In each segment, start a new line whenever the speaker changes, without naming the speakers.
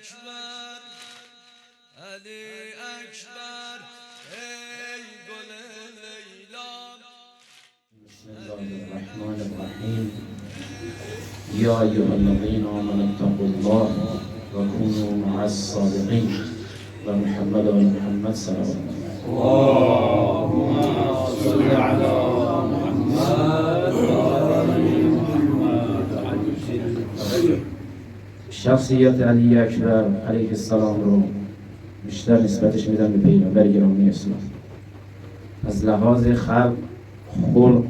اکبر علی اکبر ای گل لیلا.
بسم الله الرحمن الرحیم. یا ایها الذین آمنوا اتقوا الله و کونوا مع الصادقین و محمد و محمد صلوات
اللهم صل على محمد و آل محمد.
شخصیت علی اکبر علیه السلام رو بیشتر نسبتش میدن به پیغمبر گرامی اسلام از لحاظ خلق، خلق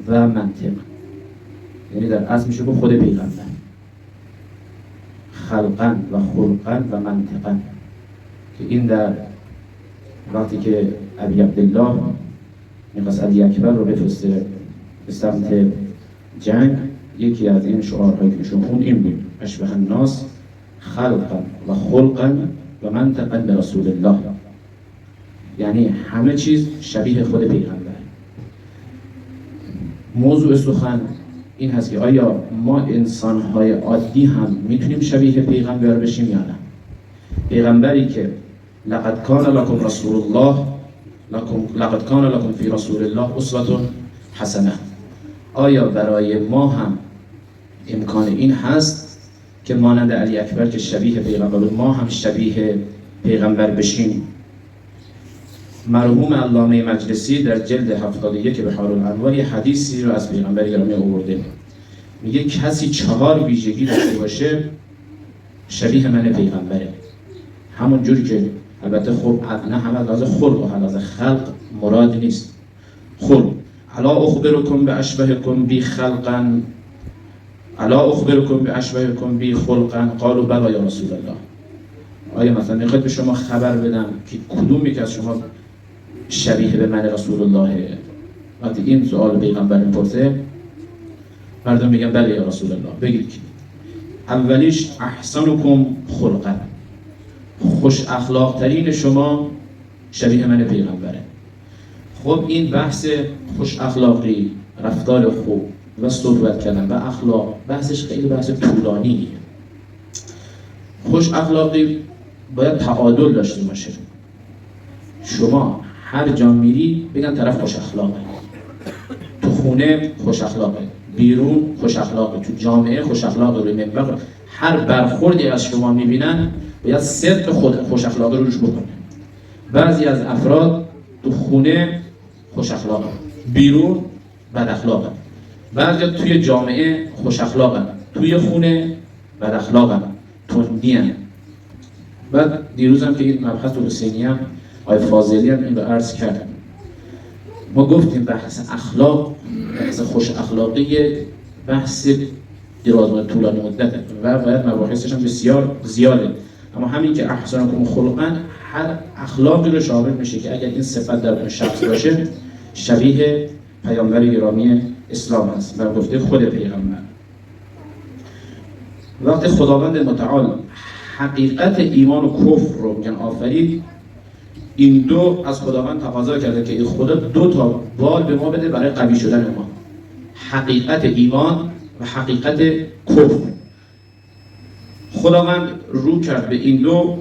و منطق. یعنی در اصل میشه گفت خود پیغمبر خلقا و خلقا و منطقا، که این در وقتی که ابی عبدالله میخواست علی اکبر رو بفرسته به سمت جنگ، یکی از این شعارهایی که نشون خون این بود: اشبه الناس خلقا و خلقا و منطقا به رسول الله. یعنی همه چیز شبیه خود پیغمبر. موضوع سخن این هست که آیا ما انسان‌های عادی هم میتونیم شبیه پیغمبر بشیم یا نه؟ پیغمبری که لقد کان لکم رسول الله لقد کان لکم فی رسول الله اسوة حسنه، آیا برای ما هم امکان این هست که مانند علی اکبر که شبیه پیغمبر بود ما هم شبیه پیغمبر بشیم؟ مرحوم علامه مجلسی در جلد 71 بحار الانوار یه حدیثی رو از پیغمبر گرامی آورده، میگه کسی 4 ویژگی داشته باشه شبیه من پیغمبره. همون جوری که البته خب نه همه از خلق و از خلق مراد نیست. خلق الا اخبرکم باشبهکم بی خلقا الا اخبرکم باشبهکم بی خلقا قالوا بلی یا رسول الله. آیا مثلا میخواد به شما خبر بدم که کدوم یک از شما شبیه به من رسول الله؟ وقتی این سوال پیغمبر میپرسه مردم میگن بله یا رسول الله. بگید که اولیش احسنکم خلقا، خوش اخلاق ترین شما شبیه من پیغمبره. خب این بحث خوش اخلاقی، رفتار خوب و صحبت کردن و اخلاق بحثش خیلی بحث طولانیه. خوش اخلاقی باید تعادل داشته باشه. شما هر جا میری بگن طرف خوش اخلاقه، تو خونه خوش اخلاقه، بیرون خوش اخلاقه، تو جامعه خوش اخلاقه، روی منبر هر برخوردی از شما میبینن باید صدق خود خوش اخلاقه رو روش بکنه. بعضی از افراد تو خونه خوش اخلاقه، بیرون بد اخلاقه. بعضی توی جامعه خوش اخلاقه، توی خونه بد اخلاقه، تندیان. بعد دیروز هم که این مبحث حسینی هم آقای فاضلی هم این رو عرض کردم، ما گفتیم بحث اخلاق، بحث خوش اخلاقی بحث دراز طولانی مدته و باید مباحثش هم بسیار زیاده. اما همین که احسنکم خلقا هر اخلاقی رو شامل میشه که اگر این صفت در اون شخص باشه شبیه پیامبر گرامی اسلام است و گفته خود پیغمبر. وقتی خداوند متعال حقیقت ایمان و کفر رو میگن آفرید، این دو از خداوند تقاضا کرده که این خدا 2 تا بال به ما بده برای قوی شدن ما: حقیقت ایمان و حقیقت کفر. خداوند رو کرد به این دو،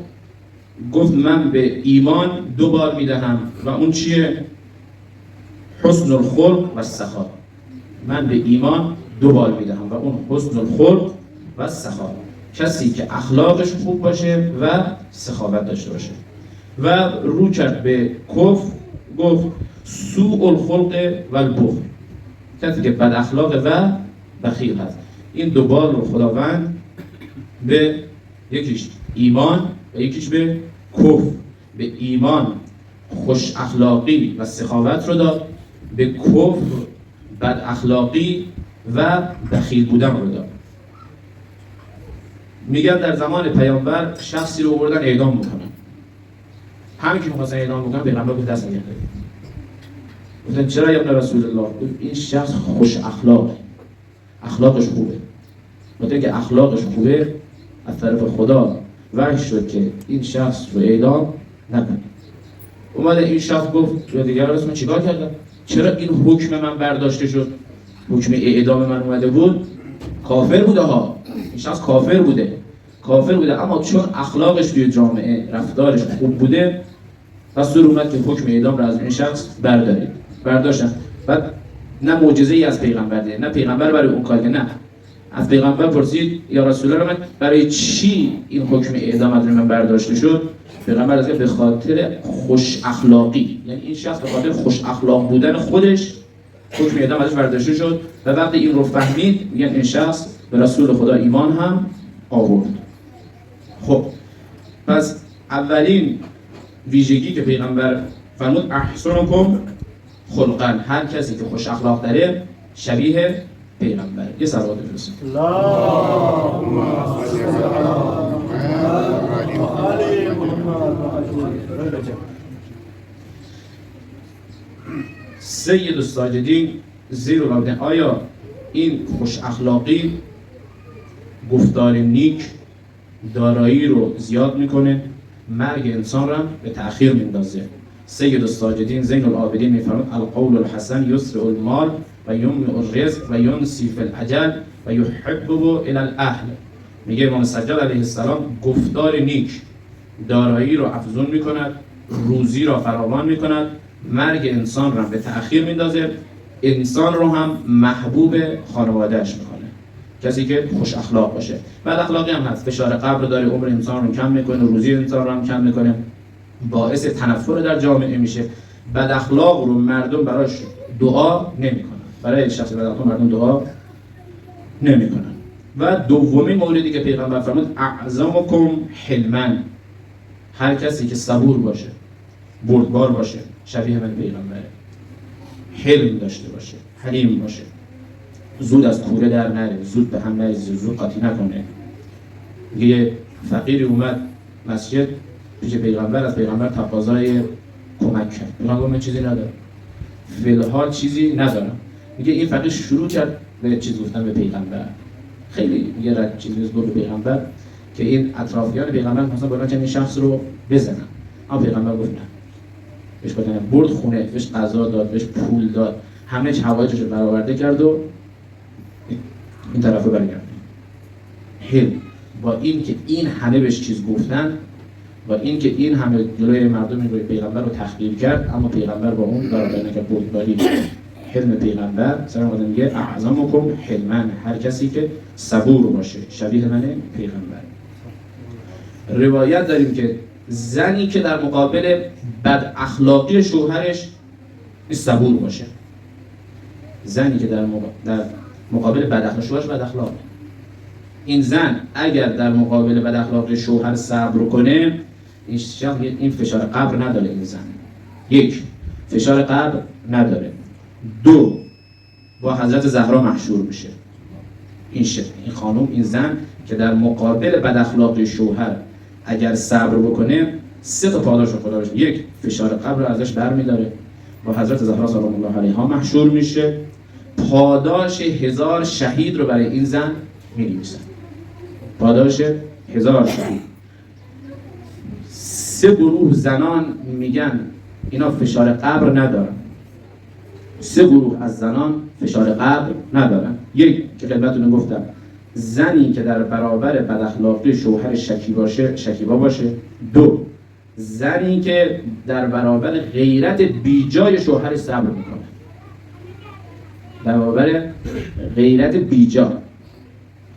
گفت من به ایمان 2 بال میدهم و اون چیه؟ حسن الخلق و سخا. من به ایمان 2 بال میدهم و اون حسن الخلق و سخا، کسی که اخلاقش خوب باشه و سخاوت داشته باشه. و رو کرد به کفر، گفت سوء الخلق و البخل، کسی که بد اخلاق و بخیل هست. این 2 بال رو خداوند به یکیش ایمان و یکیش به کفر. به ایمان خوش اخلاقی و سخاوت رو داد، به کفر بد اخلاقی و بخیل بودن رو داد. میگن در زمان پیامبر شخصی رو آوردن اعدام بکنن. همین که می‌خواستن اعدام بکنن پیغمبر بود دست نگرفت. گفتن چرا یا ابن رسول الله؟ این شخص خوش اخلاقه، اخلاقش خوبه. وقتی که اخلاقش خوبه از طرف خدا وحی شد که این شخص رو اعدام نکنه. اومده این شخص گفت و دیگر من چیکار کردم؟ چرا این حکم من برداشته شد؟ حکم اعدام من اومده بود، کافر بوده ها، این شخص کافر بوده. کافر بوده، اما چون اخلاقش توی جامعه رفتارش خوب بوده رسول اومد که حکم اعدام را از این شخص برداشتن. بعد نه معجزه‌ای از پیغمبر دیده، نه پیغمبر برای اون کار، نه از پیغمبر پرسید یا رسول الله من برای چی این حکم اعدام از من برداشته شد؟ پیغمبر از به خاطر خوش اخلاقی، یعنی این شخص به خاطر خوش اخلاق بودن خودش حکم اعدام ازش برداشته شد و وقتی این رو فهمید میگن این شخص به رسول خدا ایمان هم آورد. خب پس اولین ویژگی که پیغمبر فرمود احسنکم خلقا، هر کسی که خوش اخلاق داره شبیه پیغمبره. یه صلوات بفرستید.
اللهم صل علی محمد و آل محمد.
سید الساجدین زیر العابدین، آیا این خوش اخلاقی گفتار نیک دارایی رو زیاد میکنه، مرگ انسان را به تأخیر میندازه؟ سید الساجدین زین العابدین میفرماد القول الحسن یسرع المال و یمنع الرزق و ینسی فی الاجل و یحبب الی الاهل. میگه امام سجاد علیه السلام گفتار نیک دارایی رو افزون میکند، روزی را فراوان میکند، مرگ انسان را به تأخیر میندازه، انسان رو هم محبوب خانوادهش میکنه. کسی که خوش اخلاق باشه. بد اخلاقی هم هست، فشار قبر داره، عمر انسان رو کم میکنه، روزی انسان رو هم کم میکنه، باعث تنفر در جامعه میشه. بد اخلاق رو مردم براش دعا نمیکنن، برای شخص بد اخلاق مردم دعا نمیکنن. و دومین موردی که پیغمبر فرمود اعظمکم حلما، هر کسی که صبور باشه، بردبار باشه، شبیه من پیغمبره، حلم داشته باشه، حلیم باشه، زود از کوره در نره، زود به هم نریزه، زود قاطی نکنه. یه فقیری اومد مسجد پیش پیغمبر، از پیغمبر تقاضای کمک کرد. پیغمبر من چیزی ندارم، فی الحال چیزی ندارم. میگه این فقیر شروع کرد به چیز گفتن به پیغمبر، خیلی میگه رد چیزی گفت به پیغمبر که این اطرافیان پیغمبر مثلا باید این شخص رو بزنن، اما پیغمبر گفت نه، بهش گفتن برد خونه، بهش غذا داد، بهش پول داد، همه حوایجش رو برآورده کرد و این طرفو برگرد. حلم با این که این همه بهش چیز گفتن، با این که این همه جلوی مردم روی پیغمبر رو تحقیر کرد، اما پیغمبر با اون برابر نکرد. بردباری حلم پیغمبر سلام علیه میگه اعظمکم حلما، هر کسی که صبور باشه شبیه من پیغمبر. روایت داریم که زنی که در مقابل بد اخلاقی شوهرش صبور باشه، زنی که در مقابل بد اخلاقی شوهرش بد اخلاق، این زن اگر در مقابل بد اخلاقی شوهر صبر کنه، این فشار قبر نداره. این زن یک فشار قبر نداره، دو با حضرت زهرا محشور میشه. این خانم، این زن که در مقابل بد اخلاقی شوهر اگر صبر بکنه، سه تا پاداش خدا بشه. یک فشار قبر رو ازش برمیداره، با حضرت زهرا سلام الله علیها محشور میشه، پاداش 1000 شهید رو برای این زن می‌نویسن، پاداش 1000 شهید. 3 گروه زنان میگن اینا فشار قبر ندارن، 3 گروه از زنان فشار قبر ندارن. یک که خدمتتون گفتم، زنی که در برابر بد اخلاقی شوهر شکیبا باشه. 2 زنی که در برابر غیرت بیجای شوهر صبر میکنه، در برابر غیرت بیجا،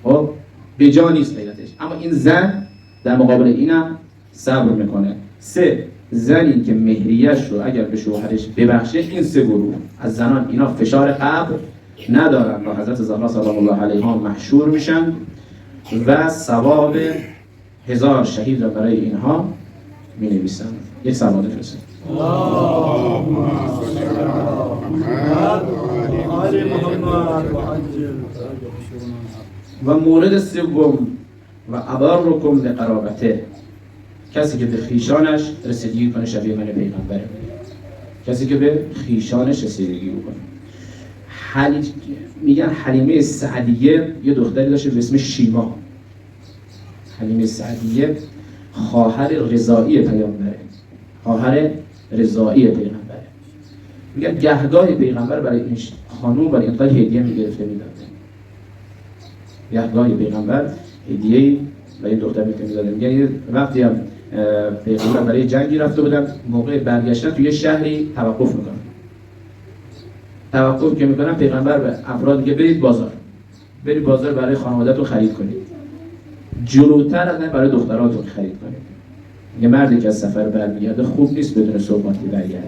خب بیجا نیست غیرتش، اما این زن در مقابل اینم صبر میکنه. 3 زنی که مهریه‌اش رو اگر به شوهرش ببخشه. این 3 گروه از زنان اینا فشار قبر ندارن، با حضرت زهرا سلام الله علیها محشور میشن و ثواب 1000 شهید را برای اینها می نویسن. یک صلوات بفرستید.
اللهم صل علی محمد و آل محمد و عجل.
و مورد سوم و ابرکم لقرابته، کسی که به خیشانش رسیدگی کنه شبیه من پیغمبره، کسی که به خیشانش رسیدگی بکنه. میگن حلیمه سعدیه یه دختری داشته به اسم شیما. حلیمه سعدیه خواهر رضایی پیامبره، خواهر رضایی پیغمبره. میگن گهگاه پیغمبر برای این خانوم برای اینقدر هدیه میگرفته میداد، گهگاه پیغمبر هدیه و این دختر می‌زدن. میگن یه وقتی هم پیغمبر برای جنگی رفته بودن، موقع برگشتن توی شهری توقف میکنن. توقف که میکنن پیغمبر به افراد میگه برید بازار برای خانواده‌تون خرید کنید. جلوتر از برای دختراتون خرید کنید. یه مردی که از سفر برمیگرده خوب نیست بدون صحبتی برگرده.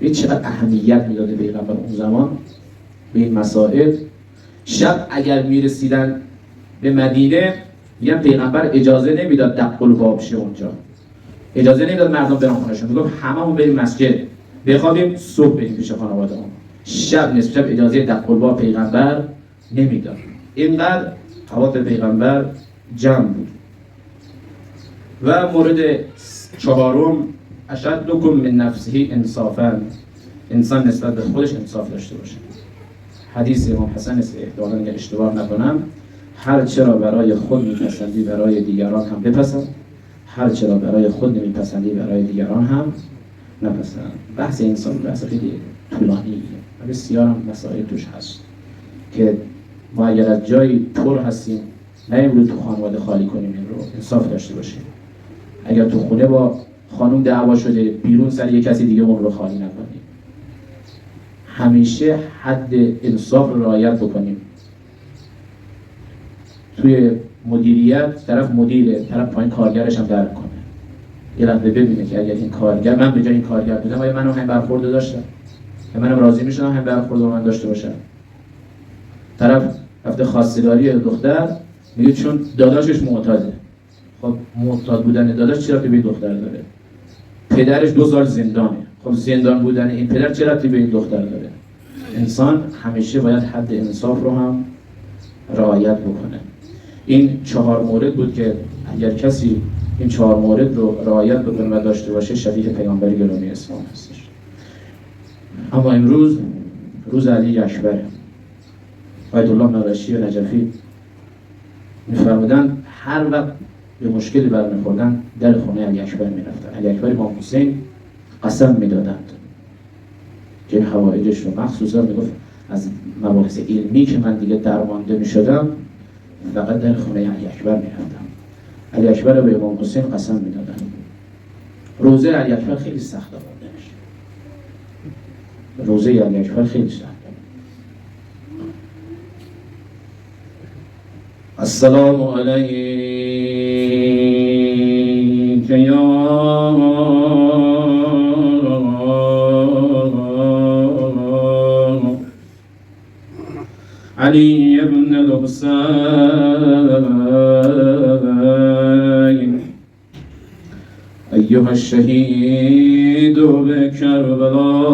این چقدر اهمیت میداده پیغمبر اون زمان به این مسائل. شب اگر میرسیدن به مدینه، میگن پیغمبر اجازه نمیداد دق الباب شه اونجا، اجازه نمیداد مردم برن خونه‌شون، میگفت هممون بریم مسجد بخوابیم صبح بریم پیش خانواده‌مون. شب نصف شب اجازه دق الباب پیغمبر نمیداد. اینقدر حوادث پیغمبر جمع بود. و مورد چهارم، اشدکم من نفسه انصافا، انسان نسبت به خودش انصاف داشته باشه. حدیث امام حسن است، احتمالاً اگر اشتباه نکنم، هر چرا برای خود میپسندی برای دیگران هم بپسند، هر چرا برای خود نمیپسندی برای دیگران هم نپسند. بحث انسان بحث خیلی طولانیه و بسیار هم مسائل توش هست که ما اگر از جایی پر هستیم نمی‌بود تو خانواده خالی کنیم، این رو انصاف داشته باشیم. اگر تو خونه با خانم دعوا شده، بیرون سر یک کسی دیگه اون رو خالی نکنیم. همیشه حد انصاف رو رعایت بکنیم. توی مدیریت طرف مدیره، طرف پایین کارگرش هم درک کنه. یه لحظه ببینه که اگر این کارگر، من به جای این کارگر بودم آیا منم هم برخورد داشتم؟ که منم راضی میشدم هم برخورد من داشته باشم. طرف رفته خواستگاری دختر میگه چون داداشش معتاده. خب معتاد بودن داداش چه ربطی به این دختر داره؟ پدرش 2 سال زندانه. خب زندان بودن این پدر چه ربطی به این دختر داره؟ انسان همیشه باید حد انصاف رو هم رعایت بکنه. این 4 مورد بود که اگر کسی این 4 مورد رو رعایت بکنه و داشته باشه شبیه پیامبر گرامی اسلام هستش. اما امروز روز علی اکبر، آیت الله نورشی و نجفی می‌فرمودن هر وقت به مشکلی برمی‌خوردن در خونه علی اکبر می‌رفتن. علی اکبر امام حسین قسم می‌دادند که این حوائجش رو، مخصوصا میگفت از مباحث علمی که من دیگه درمانده می‌شدم فقط در خونه علی اکبر می‌رفتم. علی اکبر به امام حسین قسم می‌دادن. روزه علی اکبر خیلی سخت آوردنش. روزه علی اکبر خیلی سخت. السلام علیک یا علی ابن الحسین ایها الشهید بکربلا.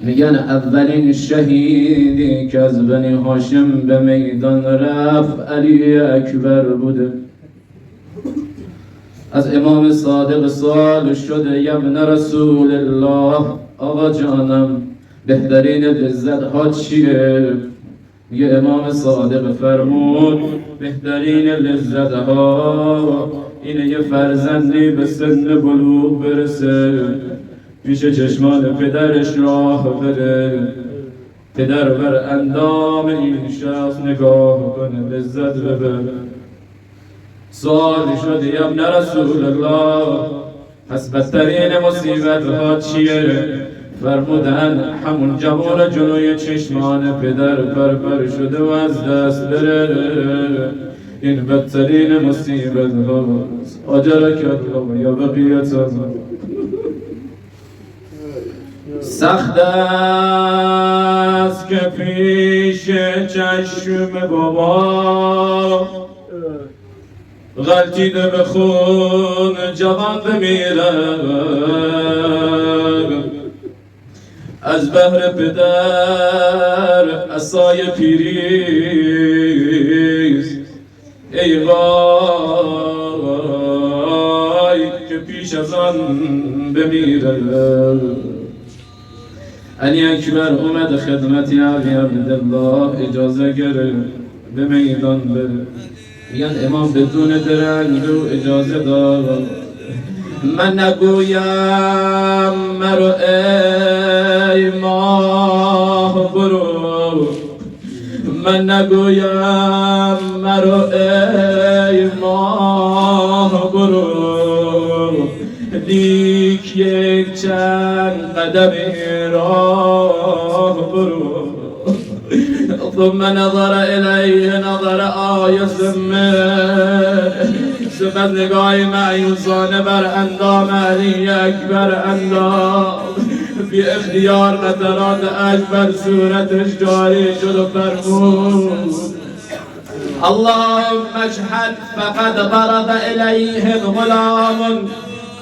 میگن اولین شهیدی که از بنی هاشم به میدان رفت علی اکبر بوده. از امام صادق سوال شده یا ابن رسول الله، آقا جانم بهترین لذت ها چیه؟ یه امام صادق فرمود بهترین لذت ها اینه یه فرزندی به سن بلوغ برسه، پیش چشمان پدرش راه بره، پدر بر اندام این شخص نگاه کنه لذت ببره. سوال شد یا ابن رسول الله پس بدترین مصیبت ها چیه؟ فرمودن همون جوان جلوی چشمان پدر پر شده و از دست بره، این بدترین مصیبت هاست. اجرک الله یا بقیت الله. سخت است که پیش چشم بابا غلطیده به خون جوان بمیره، از بهر پدر عصای پیریز. ای وای که پیش از آن بمیره. علی اکبر اومد خدمت علی عبدالله، اجازه گرفت به میدان بره. میگن امام بدون درنگ رو اجازه داد. من نگویم مرو ای ماه برو، من نگویم مرو ای ماه برو، لیک یک چند قدمی راه برو. ثم نظر الیه نظر آیس سپس نگاه معیوسانه بر اندام علی اکبر اندام. بی اختیار قطرات اشک بر صورتش جاری شد و فرمود اللهم اشهد فقد برز الیهم غلام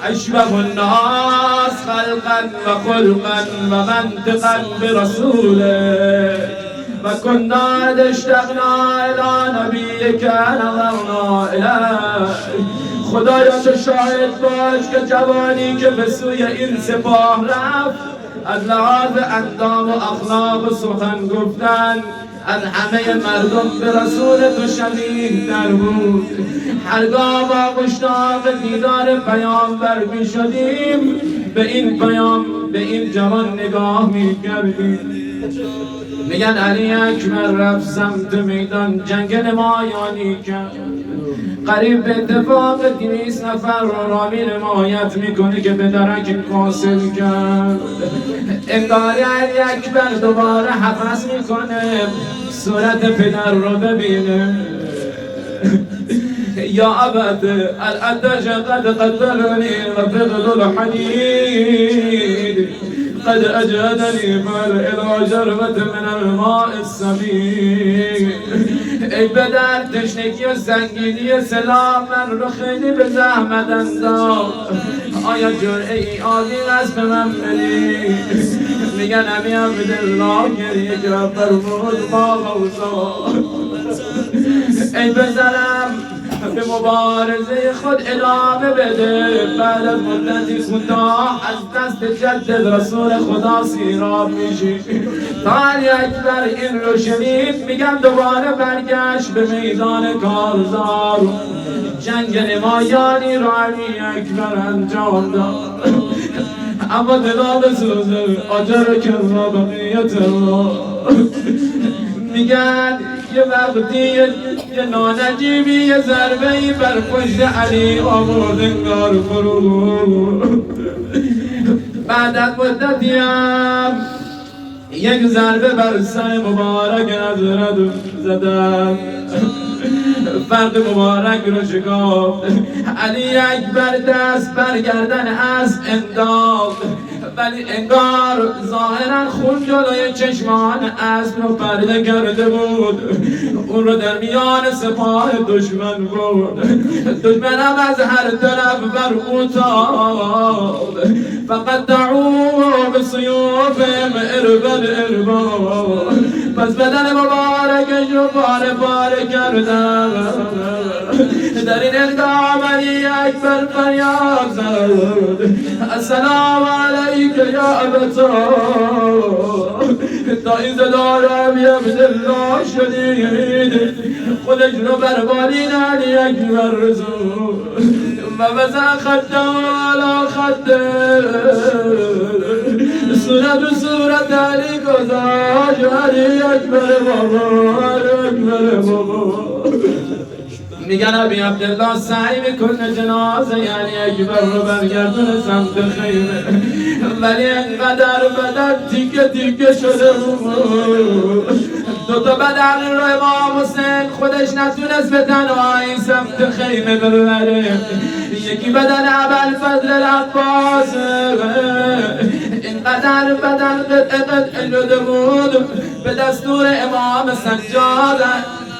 اشبه الناس خلقا و خلقا و منطقا برسوله و كنا اشتقنا الى نبیک نظرنا الیه. خدایا تو شاهد باش که جوانی که به سوی این سپاه رفت از لحاظ اندام و اخلاق و سخن گفتن از همه مردم به رسول تو شبیه در بود. هرگاه با مشتاق دیدار پیامبر می شدیم به این جوان نگاه می کردیم. میگن علی اکبر رفت سمت میدان جنگ نمایانی کرد. قریب به اتفاق 200 نفر را نمایت میکنه که به درک حاصل کرد. انگار علی اکبر دوباره حفظ میکنه صورت پدر رو ببینه. یا ابت الاتش قد قتلنی رفض الحدید قد اجهدنی فالى جربت من الماء السمین. ای بدر تشنگی و سنگینی سلام من رو خیلی به زحمت انداخت. آیا جرعه ای آبی از به من بدی؟ میگن امی عبدالله گریه کرد فرمود با غوثا ای بزرم به مبارزه خود ادامه بده. بعد از مدتی کوتاه از دست جدد رسول خدا سیراب میشی. تا علی اکبر این رو شنید میگم دوباره برگشت به میدان کارزار. جنگ نمایانی رو علی اکبر انجام داد. اما دلا بسوزه آجر کرا بقیت الله. میگن یه وقتی یه نانجیبی یه ضربه‌ای بر پشت علی آورد انگار فرو. بعد از مدتی هم یک ضربه بر سر مبارک حضرت زدن. فرد مبارک رو شکافت. علی اکبر دست بر گردن اسب انداخت ولی انگار ظاهرا خون جلوی چشمان اسب رو پرده کرده بود. اون رو در میان سپاه دشمن برد. دشمن هم از هر طرف بر او تاب. فقط دعوه به سیوفهم اربد اربا. پس بدن مبارکش رو پاره پاره کردن. در این هنگام علی اکبر فریاد زد السلام علیک یا ابتا. تا این صدا رو امی عبدالله شدید خودش رو بر بالین علی اکبر رسول و وضع خده علی خده. صورت علی گذاشت علی اکبر بابا علی اکبر بابا. میگن ابی عبدالله سعی میکنه جنازه یعنی اکبر رو برگردونه سمت خیمه ولی انقدر بدن تیکه تیکه شده بود. دوتا بدن رو امام حسین خودش نتونست به تنهایی سمت خیمه ببره. یکی بدن ابوالفضل العباس اینقدر بدن قطعه شده بود به دستور امام سجاد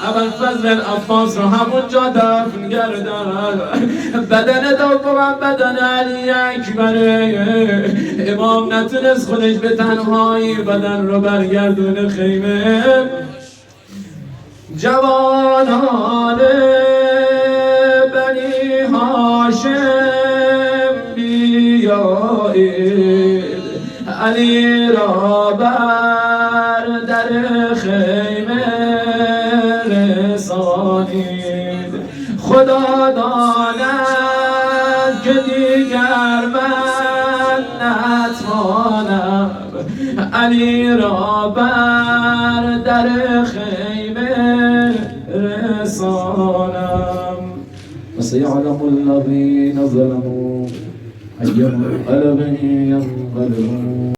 ابوالفضل العباس رو همونجا دفن کردن. بدن دوم بدن علی اکبر. امام نتونست خودش به تنهایی بدن رو برگردونه خیمه. جوانان بنی هاشم بیایید علی را بر در خیمه رسانید. خدا داند که دیگر من نتوانم علی را بر در خیمه برسانم و سیعلم الذین ظلموا أي منقلب ينقلبون